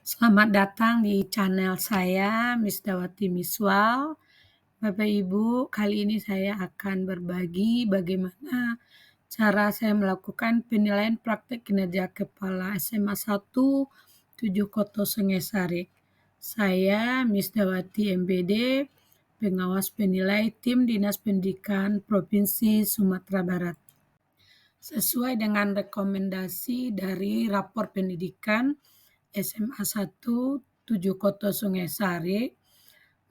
Selamat datang di channel saya, Miss Dawati Miswal. Bapak Ibu, kali ini saya akan berbagi bagaimana cara saya melakukan penilaian praktek kinerja kepala SMA 1 7 Koto Sungai Sari. Saya, Miss Dawati MPD, pengawas penilai tim Dinas Pendidikan Provinsi Sumatera Barat. Sesuai dengan rekomendasi dari rapor pendidikan SMA 1 7 Koto Sungai Sari,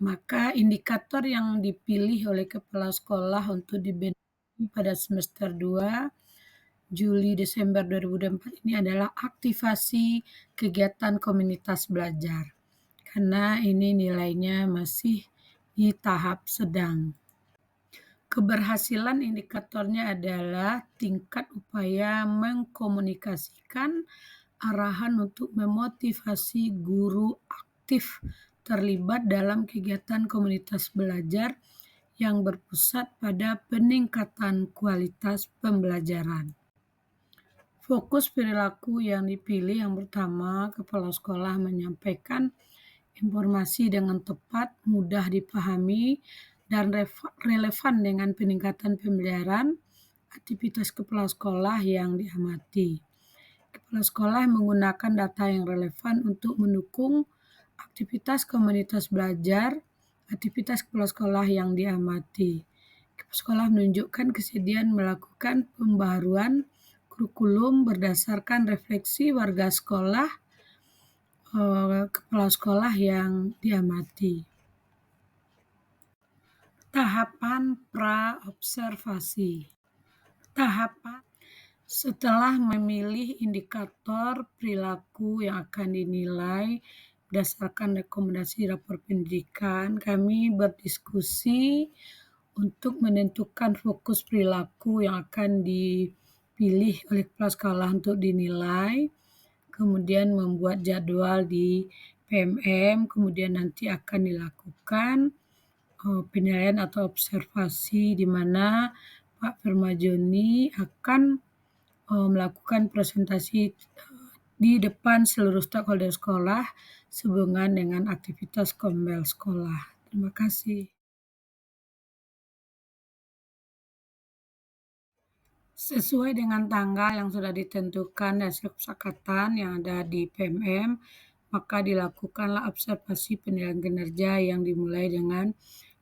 maka indikator yang dipilih oleh kepala sekolah untuk dibenahi pada semester 2 Juli Desember 2024 ini adalah aktivasi kegiatan komunitas belajar. Karena ini nilainya masih di tahap sedang. Keberhasilan indikatornya adalah tingkat upaya mengkomunikasikan arahan untuk memotivasi guru aktif terlibat dalam kegiatan komunitas belajar yang berpusat pada peningkatan kualitas pembelajaran. Fokus perilaku yang dipilih yang pertama, kepala sekolah menyampaikan informasi dengan tepat, mudah dipahami, dan relevan dengan peningkatan pembelajaran, aktivitas kepala sekolah yang diamati. Kepala sekolah menggunakan data yang relevan untuk mendukung aktivitas komunitas belajar, aktivitas kepala sekolah yang diamati. Kepala sekolah menunjukkan kesediaan melakukan pembaharuan kurikulum berdasarkan refleksi warga sekolah, kepala sekolah yang diamati. Tahapan pra-observasi. Tahapan setelah memilih indikator perilaku yang akan dinilai berdasarkan rekomendasi rapor pendidikan, kami berdiskusi untuk menentukan fokus perilaku yang akan dipilih oleh kepala sekolah untuk dinilai, kemudian membuat jadwal di PMM, kemudian nanti akan dilakukan penilaian atau observasi di mana Pak Permajoni akan melakukan presentasi di depan seluruh stakeholder sekolah sehubungan dengan aktivitas kombel sekolah. Terima kasih. Sesuai dengan tanggal yang sudah ditentukan dan kesepakatan yang ada di PMM, maka dilakukanlah observasi penilaian kinerja yang dimulai dengan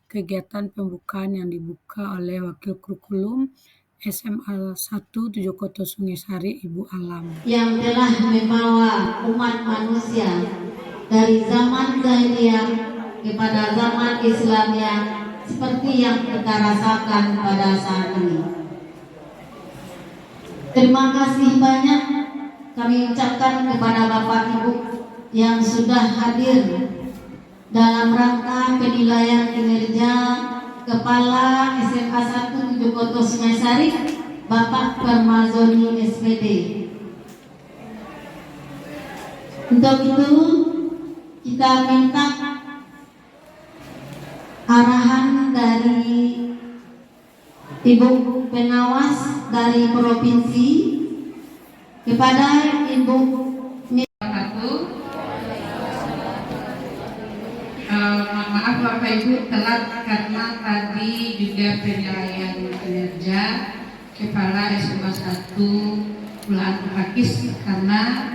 kegiatan pembukaan yang dibuka oleh Wakil Kurikulum SMA 1 7 Koto Sungai Sari, Ibu Alam. Yang telah membawa umat manusia dari zaman jahiliyah kepada zaman Islam yang seperti yang kita rasakan pada saat ini. Terima kasih banyak kami ucapkan kepada Bapak Ibu yang sudah hadir dalam rangka penilaian kinerja Kepala SMA 1 7 Koto Sungai Sari, Bapak Permajoni SPD. Untuk itu kita minta arahan dari Ibu pengawas dari provinsi kepada Ibu maaf Bapak Ibu telat karena tadi juga penilaian kinerja kepala SMA 1 Pulaan Pakis karena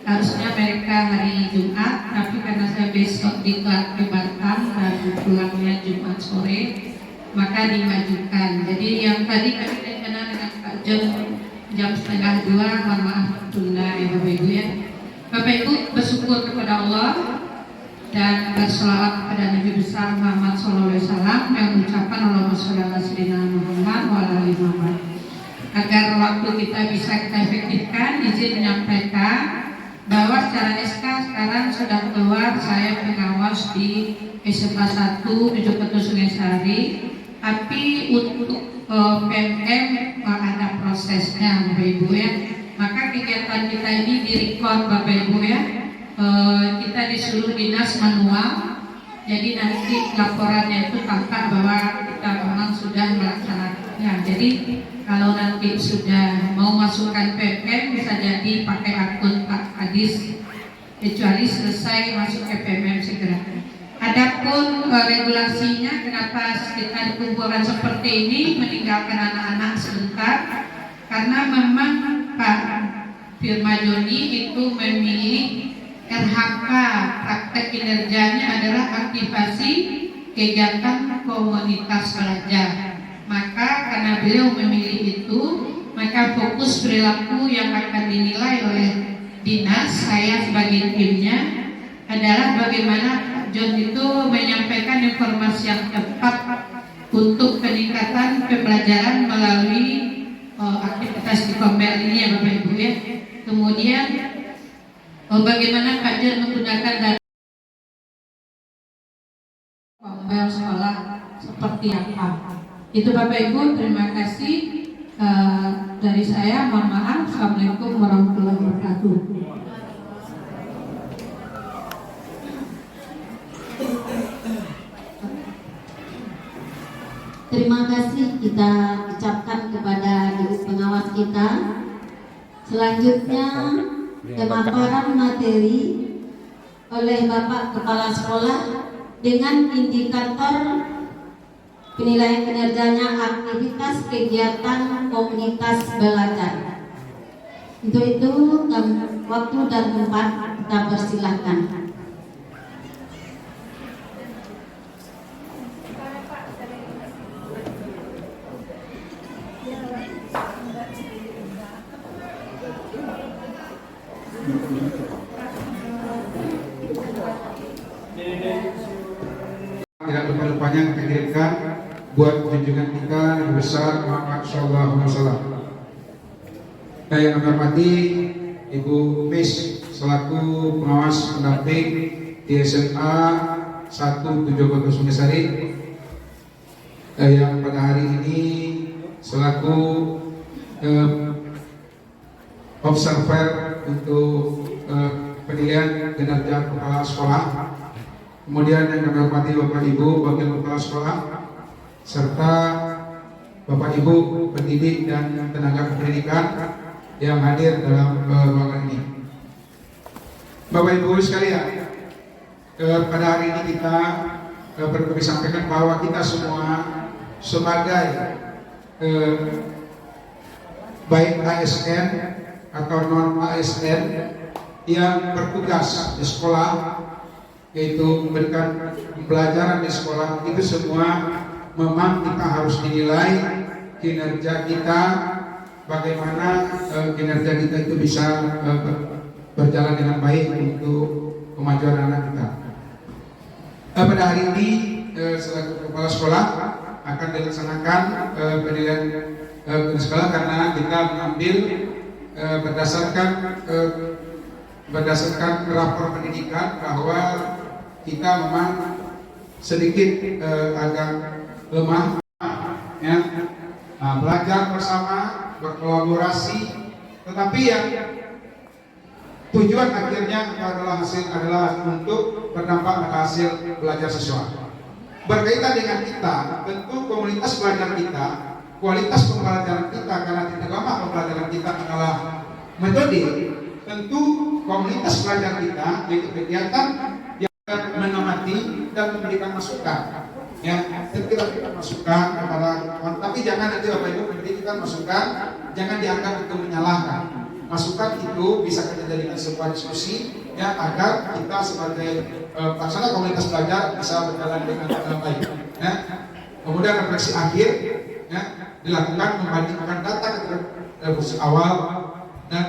harusnya mereka hari Jumat, tapi karena saya besok di Batam dan pulangnya Jumat sore, maka dimajukan. Jadi yang tadi kami rencana dengan Pak John jam 1:30, mohon maaf tunda ya Bapak Ibu ya. Bapak Ibu bersyukur kepada Allah dan berselawat kepada Nabi besar Muhammad SAW yang mengucapkan Allahumma sholli ala sayyidina Muhammad wa ala alihi Muhammad. Agar waktu kita bisa kita efektifkan, izin menyampaikan bahwa secara SK sekarang sudah keluar saya pengawas di SMA 1 7 Koto Sungai Sari, tapi untuk PMM ada prosesnya Bapak Ibu ya. Maka kegiatan kita ini direkod Bapak Ibu ya. Kita disuruh dinas manual, jadi nanti laporannya itu tampak bahwa kita memang sudah melaksanakannya. Jadi kalau nanti sudah mau masukkan PMM bisa jadi pakai akun Pak Kadis kecuali selesai masuk PPMM segera. Adapun regulasinya kenapa kita dikumpulkan seperti ini, meninggalkan anak-anak sebentar, karena memang Pak Firma Joni itu memilih RHK, praktek kinerjanya adalah aktivasi kegiatan komunitas belajar. Maka karena beliau memilih itu, maka fokus perilaku yang akan dinilai oleh dinas, saya sebagai timnya, adalah bagaimana John itu menyampaikan informasi yang tepat untuk peningkatan pembelajaran melalui aktivitas di Kombel ini ya Bapak Ibu ya. Kemudian bagaimana Pak John menggunakan data Kombel sekolah seperti apa. Itu Bapak Ibu, terima kasih dari saya. Mohon maaf. Assalamualaikum warahmatullahi wabarakatuh. Terima kasih kita ucapkan kepada ibu pengawas kita. Selanjutnya pemaparan materi oleh Bapak Kepala Sekolah dengan indikator penilaian kinerjanya aktivitas kegiatan komunitas belajar. Untuk itu waktu dan tempat kita persilahkan. Tidak lupa-lupanya kita kirimkan buat junjungan kita yang besar Muhammad Sallallahu Alaihi Wasallam. Yang kami hormati Ibu Miss selaku pengawas pendamping di SMA 1 Tujuh Sungai yang pada hari ini selaku observer untuk penilaian kinerja kepala sekolah. Kemudian yang kami hormati Bapak Ibu Wakil Kepala Sekolah serta Bapak Ibu pendidik dan tenaga pendidikan yang hadir dalam ruangan ini. Bapak Ibu sekalian, pada hari ini kita perlu kami sampaikan bahwa kita semua sebagai baik ASN atau non ASN yang bertugas di sekolah, yaitu memberikan pembelajaran di sekolah, itu semua memang kita harus dinilai kinerja kita, bagaimana kinerja kita itu bisa berjalan dengan baik untuk kemajuan anak kita. Pada hari ini selaku kepala sekolah akan dilaksanakan penilaian sekolah karena kita mengambil berdasarkan rapor pendidikan bahwa kita memang sedikit agak lemah ya, belajar bersama, berkolaborasi, tetapi yang tujuan akhirnya adalah untuk berdampak pada hasil belajar siswa. Berkaitan dengan kita, tentu komunitas belajar kita, kualitas pembelajaran kita, karena titik lama pembelajaran kita adalah metode. Tentu komunitas belajar kita yaitu kegiatan yang mengamati dan memberikan masukan. Ya, tentu kita berikan masukan kepada kawan, tapi jangan nanti Bapak Ibu memberikan masukan, jangan dianggap untuk menyalahkan. Masukan itu bisa kita jadikan sebuah diskusi ya, agar kita sebagai pelaksana komunitas belajar bisa berjalan dengan baik. Ya. Kemudian refleksi akhir ya, dilakukan membandingkan data refleksi awal dan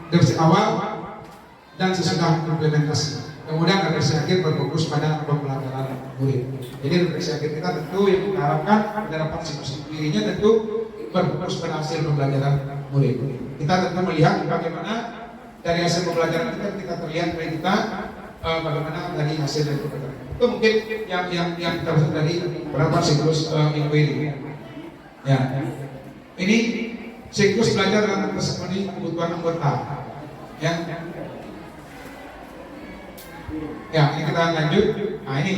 refleksi awal dan sesudah implementasi. Kemudian refleksi akhir berfokus pada pembelajaran murid. Jadi refleksi akhir kita tentu yang kita harapkan dalam partisipasi dirinya tentu berfokus pada hasil pembelajaran murid. Kita tentu melihat bagaimana dari hasil pembelajaran kita terlihat dari kita bagaimana dari hasil dari pembelajaran. Itu mungkin yang termasuk dari beberapa siklus minggu ini. Ya, ini siklus belajar dan tersepenuhi kebutuhan anggota. Ya, ini kita lanjut. Nah, ini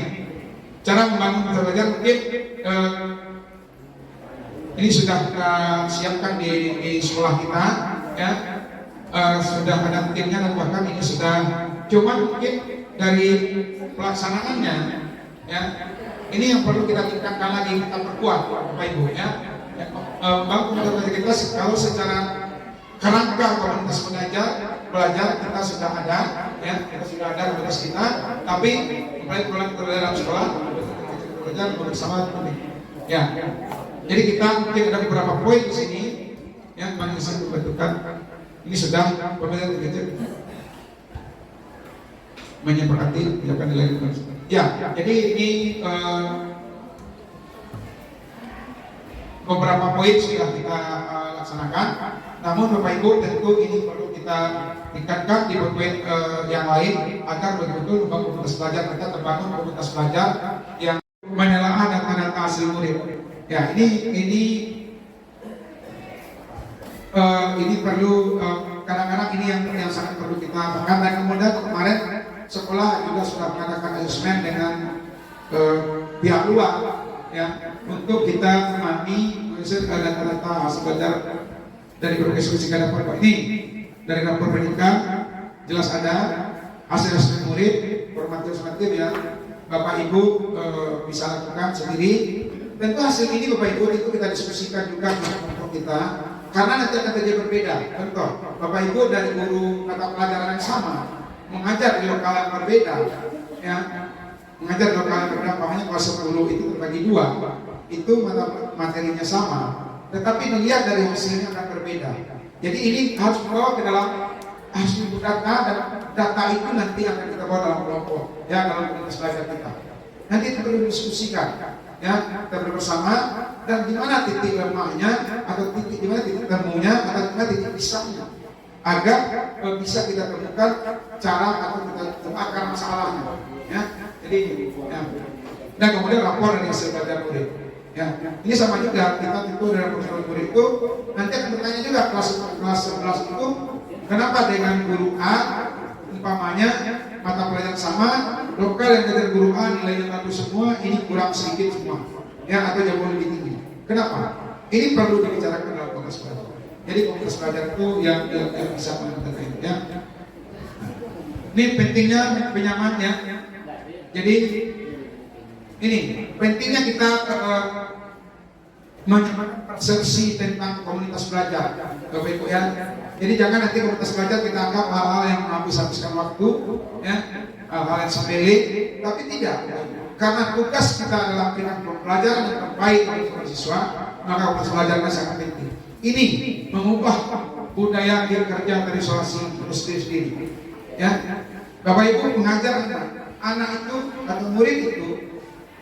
cara membangun masa belajar mungkin ini sudah kita siapkan di sekolah kita. Ya, sudah ada timnya dan bahkan ini sudah, cuma mungkin dari pelaksanaannya ya ini yang perlu kita tingkatkan lagi, kita perkuat Bapak Ibu ya. Bang, untuk integritas kalau secara kerangka komunitas belajar kita sudah ada ya, kita sudah ada komunitas kita, tapi proyek dalam sekolah belajar bersama ya. Jadi kita mungkin ada beberapa poin di sini yang bisa dibentukkan. Ini sudah pemerintah kecil menyepakati tindakan nilai ya. Jadi ini beberapa poin sudah kita laksanakan. Namun Bapak Ibu tentu ini perlu kita tingkatkan di poin yang lain agar betul-betul komunitas belajar kita terbangun komunitas belajar yang menelaah dan menata hasil murid. Ya ini perlu kadang-kadang ini yang sangat perlu kita tekan. Dan kemudian kemarin sekolah juga sudah mengadakan asesmen dengan pihak luar ya untuk kita mengamati data-data hasil belajar dari berbagai solusi kita dapat. Ini dari rapor pendidikan jelas ada hasil murid formatif ya, Bapak Ibu bisa lakukan sendiri. Tentu hasil ini Bapak Ibu itu kita diskusikan juga dengan kelompok kita, karena nanti akan terjadi berbeda. Contoh, Bapak Ibu dari guru mata pelajaran yang sama mengajar di lokal yang berbeda ya, mengajar di lokal yang berbeda, makanya kelas 10 itu terbagi 2, itu mata materinya sama, tetapi melihat dari hasilnya akan berbeda. Jadi ini harus dibawa ke dalam hasil data, dan data itu nanti akan kita bawa dalam kelompok ya, dalam komunitas belajar kita. Nanti itu perlu didiskusikan ya, kita bersama, dan di mana titik lemahnya atau titik di mana titik temunya atau di mana titik pisahnya, agar bisa kita temukan cara atau kita temukan akar masalahnya ya. Jadi ya. Dan kemudian rapor dari hasil belajar murid ya. Ini sama juga, kita tentu dalam proses murid itu nanti akan bertanya juga kelas 11 itu kenapa dengan guru A umpamanya mata pelajaran sama, lokal yang dari guru A nilainya bagus semua, ini kurang sedikit semua ya, atau jauh lebih tinggi. Kenapa? Ini perlu dibicarakan dalam komunitas belajar. Jadi komunitas belajar itu yang bisa menentukan ya. Ini pentingnya penyamaan ya. Jadi ini pentingnya kita menyamakan persepsi tentang komunitas belajar Bapak Ibu ya. Jadi jangan nanti komunitas belajar kita anggap hal-hal yang menghabiskan waktu ya, hal-hal yang sepele, tapi tidak. Karena tugas kita adalah memberikan pembelajaran yang terbaik bagi mahasiswa, maka komunitas belajar sangat penting. Ini mengubah budaya kerja terisolasi terus sendiri ya. Bapak Ibu mengajar anak itu atau murid itu,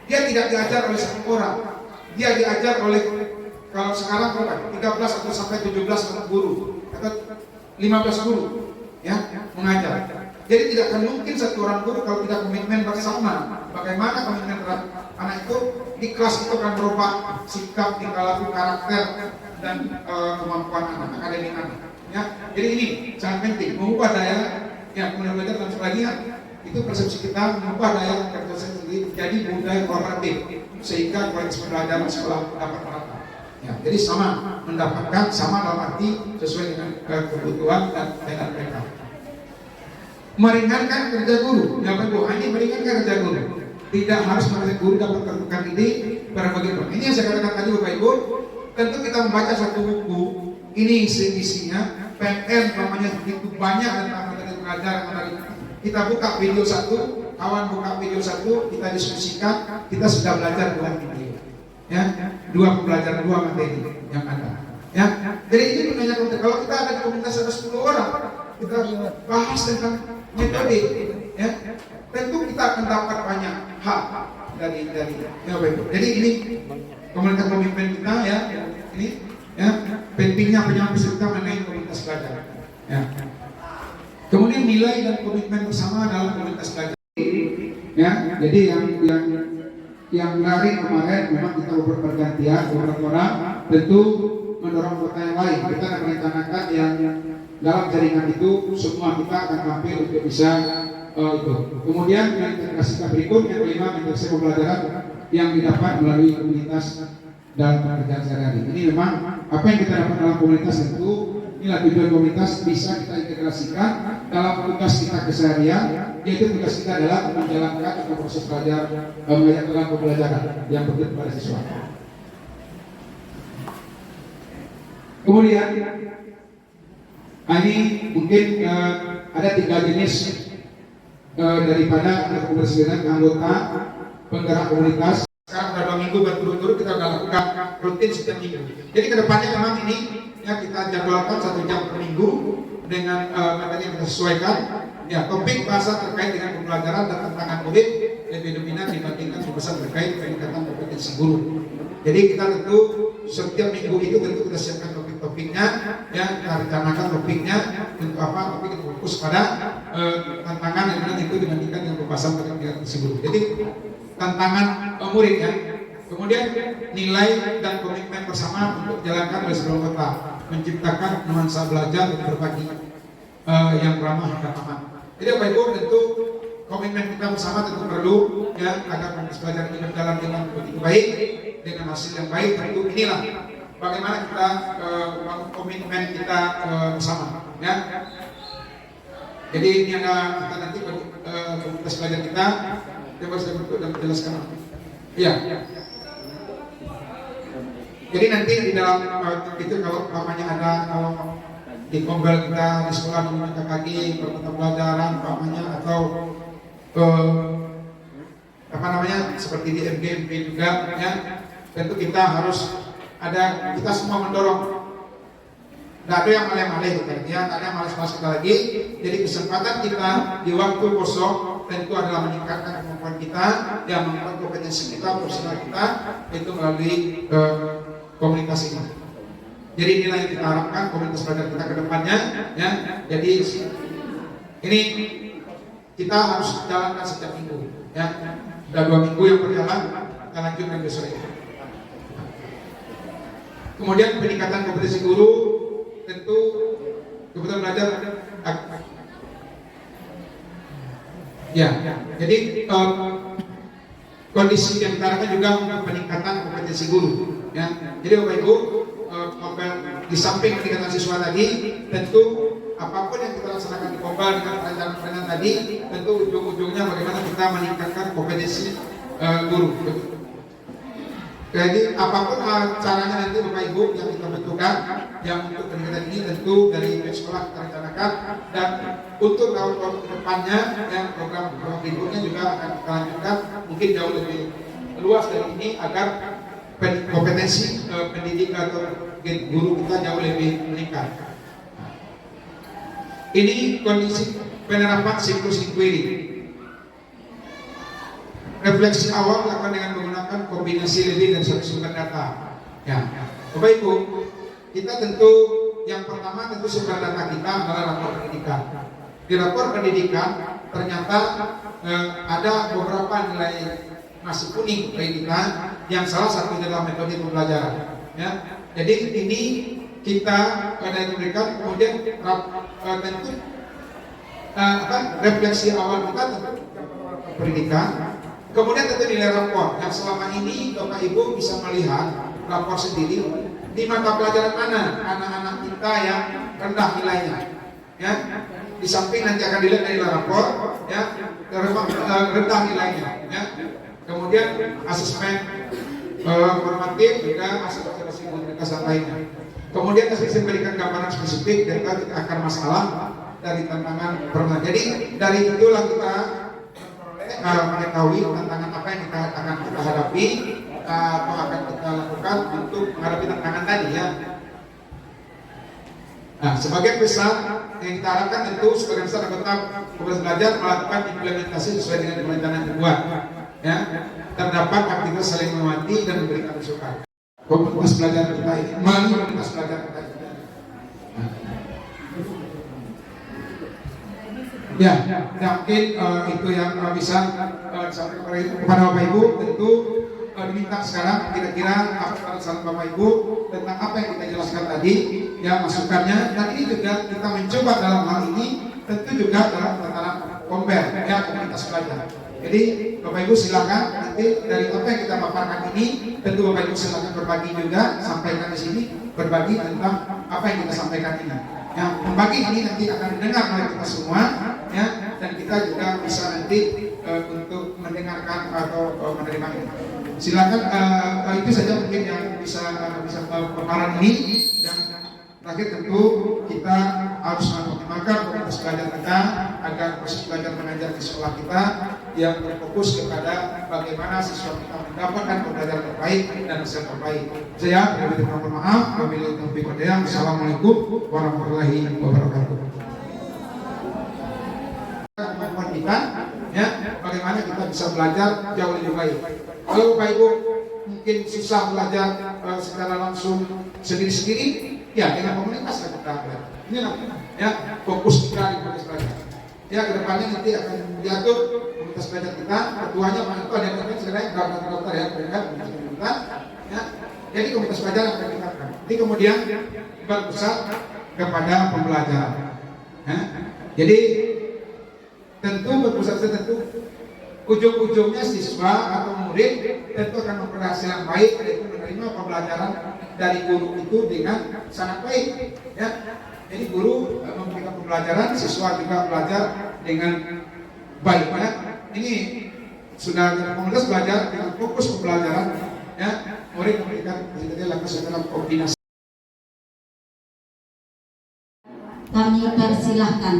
dia tidak diajar oleh satu orang, dia diajar oleh, kalau sekarang berapa? 13 atau sampai 17 guru atau 15 guru ya mengajar. Jadi tidak akan mungkin satu orang guru kalau tidak komitmen bersama. Bagaimana komitmen terhadap anak itu, di kelas itu akan berubah sikap, tingkah laku, karakter dan kemampuan anak, akademik anak ya. Jadi ini sangat penting, mengubah daya ya, kemudian belajar dan sebagainya. Itu persepsi kita mengubah daya kerja sendiri jadi budaya kooperatif, sehingga kualitas pembelajaran sekolah dapat merata ya. Jadi sama mendapatkan, sama dalam arti sesuai dengan kebutuhan dan dengan mereka. Meringankan kerja guru ya Bapak Ibu, ini meringankan kerja guru, tidak harus merasa guru dapat tentukan ide berbagai macam. Ini yang saya katakan tadi Bapak Ibu, tentu kita membaca satu buku ini isinya PMN namanya begitu banyak tentang materi pelajaran dari kita buka video satu, kawan buka video satu, kita diskusikan, kita sudah belajar 2 video ya, 2 pembelajaran, 2 materi yang ada ya. Jadi ini menanyakan, kalau kita ada di komunitas ada 10 orang, kita bahas tentang metode ya, tentu kita akan dapat banyak hal dari ya Bapak Ibu. Jadi ini komunitas pemimpin kita ya, ini ya pentingnya penyampaian kita mengenai komunitas belajar ya. Kemudian nilai dan komitmen bersama dalam komunitas belajar ya. Jadi yang menarik kemarin memang kita bergantian beberapa orang, tentu mendorong kota yang lain. Kita akan merencanakan yang dalam jaringan itu semua kita akan tampil untuk bisa itu. Kemudian yang integrasi berikut yang kelima, integrasi pembelajaran yang didapat melalui komunitas dalam pekerjaan sehari-hari. Ini memang apa yang kita dapat dalam komunitas, tentu inilah tujuan komunitas bisa kita integrasikan dalam tugas kita keseharian, yaitu tugas kita adalah menjalankan proses belajar dalam pembelajaran yang berguna pada siswa. Kemudian ini mungkin ada 3 jenis daripada anggota penggerak komunitas. Sekarang udah 2 minggu berturut-turut kita udah lakukan rutin setiap minggu. Jadi kedepannya memang ini ya kita jadwalkan 1 jam per minggu dengan materi yang kita sesuaikan. Ya, topik bahasa terkait dengan pembelajaran dan tantangan murid lebih dominan dibandingkan pembahasan terkait peningkatan kompetensi guru. Jadi kita tentu setiap minggu itu tentu kita siapkan topik-topiknya, ya kita rencanakan topiknya untuk apa, topik itu fokus pada tantangan yang mana itu dibandingkan dengan pembahasan terkait dengan kompetensi guru. Jadi tantangan murid ya. Kemudian nilai dan komitmen bersama untuk dijalankan oleh seluruh anggota, menciptakan nuansa belajar dan berbagi yang ramah dan aman. Jadi Bapak Ibu tentu komitmen kita bersama tentu perlu ya agar proses belajar ini berjalan dengan begitu baik, dengan hasil yang baik. Tentu inilah bagaimana kita komitmen kita bersama ya. Jadi ini ada kita nanti komunitas belajar kita coba saya bentuk dan menjelaskan. Iya. Jadi nanti di dalam itu kalau namanya ada kalau di kombel kita di sekolah menggunakan kaki permata pelajaran namanya atau apa namanya seperti di MGMP juga ya, tentu kita harus ada, kita semua mendorong. Tidak ada yang maleh-maleh gitu ya, tidak ada yang malas-malas kita lagi. Jadi kesempatan kita di waktu kosong tentu adalah meningkatkan kemampuan kita, yang meningkatkan kompetensi kita, profesional kita itu melalui komunitas ini. Jadi inilah yang kita harapkan komunitas belajar kita ke depannya ya. Jadi ini kita harus jalankan setiap minggu ya. Sudah 2 minggu yang berjalan, kita lanjutkan besok ini. Kemudian peningkatan kompetensi guru, tentu kebutuhan belajar ya. Jadi kondisi yang kita harapkan juga untuk peningkatan kompetensi guru ya. Jadi Bapak Ibu, di samping peningkatan siswa tadi, tentu apapun yang kita laksanakan di Kombal dengan perencanaan tadi, tentu ujung-ujungnya bagaimana kita meningkatkan kompetensi guru. Jadi apapun caranya nanti Bapak Ibu yang kita bentukkan, yang untuk peningkatan ini tentu dari sekolah kita rencanakan, dan untuk tahun-tahun depannya yang program berikutnya juga akan kita lanjutkan mungkin jauh lebih luas dari ini agar kompetensi pendidik atau guru kita jauh lebih meningkat. Ini kondisi penerapan siklus inquiry. Refleksi awal dilakukan dengan menggunakan kombinasi lebih dari 1 sumber data. Ya, Bapak Ibu, kita tentu yang pertama tentu sumber data kita adalah rapor pendidikan. Di rapor pendidikan ternyata ada beberapa nilai nasi kuning bagi kita, yang salah satu adalah metode pembelajaran. Ya, jadi ini kita berikan, kemudian tentu refleksi awal kita tentu pendidikan. Kemudian tentu nilai rapor yang selama ini Bapak Ibu bisa melihat rapor sendiri di mata pelajaran mana anak-anak kita yang rendah nilainya. Ya, di samping nanti akan dilihat dari rapor ya, rendah nilainya. Ya. Kemudian asesmen formatif juga asesmen integritas dan lainnya. Kemudian saya berikan gambaran spesifik dari akar masalah dari tantangan permasalahan. Jadi dari itulah kita mengetahui tantangan apa yang akan kita hadapi atau akan kita lakukan untuk menghadapi tantangan tadi ya. Nah, sebagai pesan yang kita harapkan tentu sebagai besar anggota komunitas belajar melakukan implementasi sesuai dengan perencanaan yang dibuat. Ya, terdapat aktivitas saling menguatkan dan memberikan masukan. Komunitas belajar kita ini, melalui komunitas belajar kita ini. Ya, mungkin itu yang bisa disampaikan kepada Bapak Ibu. Tentu diminta sekarang kira-kira apa saran Bapak Ibu tentang apa yang kita jelaskan tadi, ya masukannya. Dan ini juga kita mencoba dalam hal ini tentu juga dalam tataran Kombel, ya komunitas belajar. Jadi Bapak Ibu silakan nanti dari apa yang kita paparkan ini, tentu Bapak Ibu silakan berbagi juga, sampaikan di sini, berbagi tentang apa yang kita sampaikan ini. yang membagi ini nanti akan didengar oleh kita semua, ya, dan kita juga bisa nanti untuk mendengarkan atau menerima ini. Silakan, itu saja mungkin yang bisa perkara ini. Dan terakhir tentu kita harus mempertimbangkan proses belajar kita agar proses belajar mengajar di sekolah kita yang berfokus kepada bagaimana siswa kita mendapatkan pembelajaran terbaik dan hasil terbaik. Saya mohon maaf. Wabillahi taufiq wal hidayah. Assalamualaikum warahmatullahi wabarakatuh. Kemampuan kita, ya, bagaimana kita bisa belajar jauh lebih baik. Kalau Bapak Ibu mungkin susah belajar secara langsung sendiri-sendiri, ya dengan komunitas kita belajar. Ini namanya, ya, fokus kita di komunitas belajar. Ya, kedepannya nanti akan diatur komunitas belajar kita. Ketuanya Pak Itu ada yang sekarang daftar ya, kita. Ya, jadi komunitas belajar akan kita lakukan. Jadi kemudian berpusat kepada pembelajaran. Ya. Jadi tentu berpusat tentu ujung-ujungnya siswa atau murid tentu akan memperhasilkan baik, yaitu menerima pembelajaran dari guru itu dengan sangat baik, ya. Jadi guru memberikan pembelajaran, siswa juga belajar dengan baik. Pada ini sudah komunitas belajar dengan fokus pembelajaran, ya. Murid memberikan lakukan secara koordinasi. Kami persilahkan.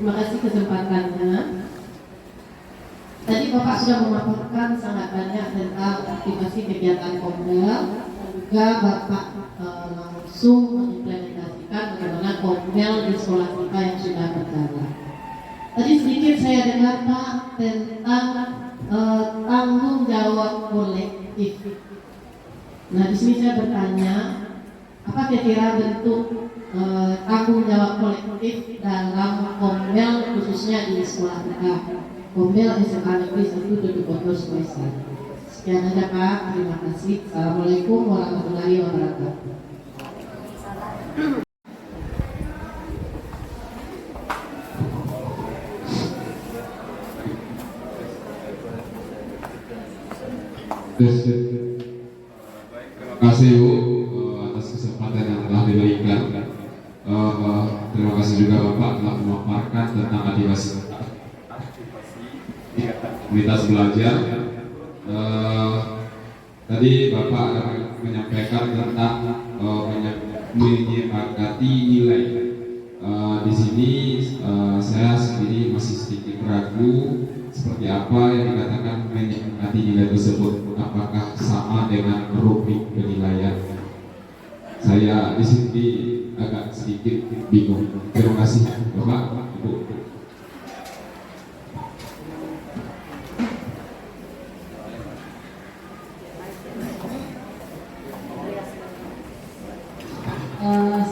Terima kasih kesempatannya. Tadi Bapak sudah memaparkan sangat banyak tentang aktivasi kegiatan Komdel, juga Bapak langsung mengimplementasikan bagaimana Komdel di sekolah kita yang sudah berjalan. Tadi sedikit saya dengar Pak tentang tanggung jawab kolektif. Nah, di sini saya bertanya, apa kira-kira bentuk tanggung jawab kolektif dalam Komdel khususnya di sekolah kita, Komdel SMA Negeri 1 Dudu Bogor Sulawesi. Sekian aja Pak, terima kasih. Assalamualaikum warahmatullahi wabarakatuh. Terima kasih Bu atas kesempatan yang telah diberikan. Terima kasih juga Bapak telah memaparkan tentang aktivasi komunitas belajar. Tadi Bapak menyampaikan tentang menyepakati nilai. Di sini saya sendiri masih sedikit ragu seperti apa yang dikatakan menyepakati nilai tersebut. Apakah sama dengan rubrik penilaian? Saya di sini agak sedikit bingung. Terima kasih Bapak, Ibu.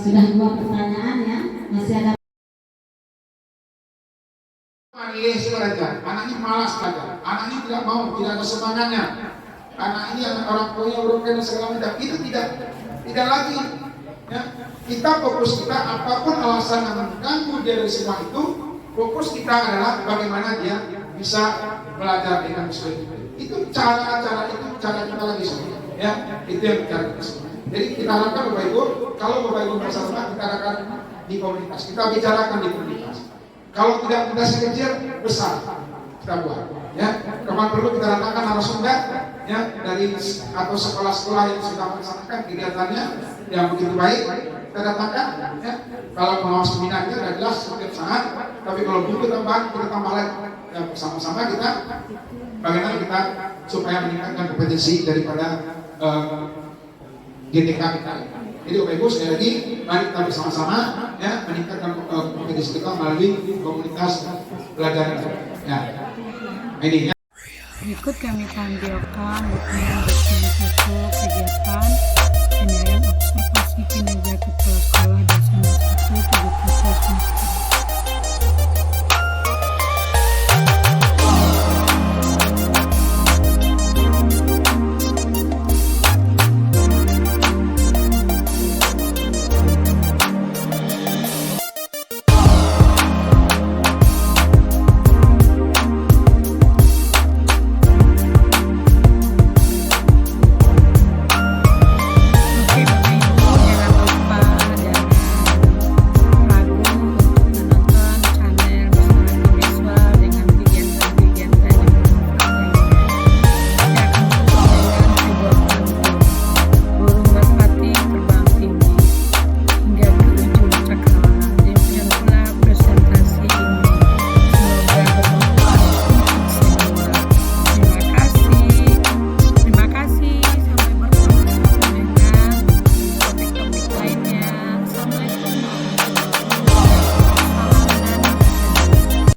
Sudah 2 pertanyaan ya, masih ada. Belajar, anak ini malas belajar, anak ini tidak mau, tidak ada semangatnya, anak ini anak orang tuanya broken dan segala macam. Itu tidak lagi, ya. Kita fokus kita, apapun alasan yang mengganggu dari semua itu, fokus kita adalah bagaimana dia bisa belajar dengan sesuai. Itu cara kita lagi semua, ya. Itu yang cara kita semua. Jadi kita harapkan Bapak Ibu, kalau Bapak Ibu bersama kita akan di komunitas, kita bicarakan di komunitas. Kalau tidak mudah kecil, besar kita buat, ya. Kapan perlu kita datangkan narasumber, ya, dari atau sekolah-sekolah yang sudah melaksanakan kegiatannya yang begitu baik, kita datangkan, ya. Kalau mau seminarnya sudah jelas setiap saat, tapi kalau butuh tambahan kita tambah lagi, ya, bersama-sama kita bagaimana kita supaya meningkatkan kompetensi daripada GTK kita. Jadi Bapak Ibu sekali lagi, mari kita bersama-sama, ya, meningkatkan kompetensi kita melalui komunitas belajar, ya. Ini ya. Berikut kami tampilkan dokumen resmi kegiatan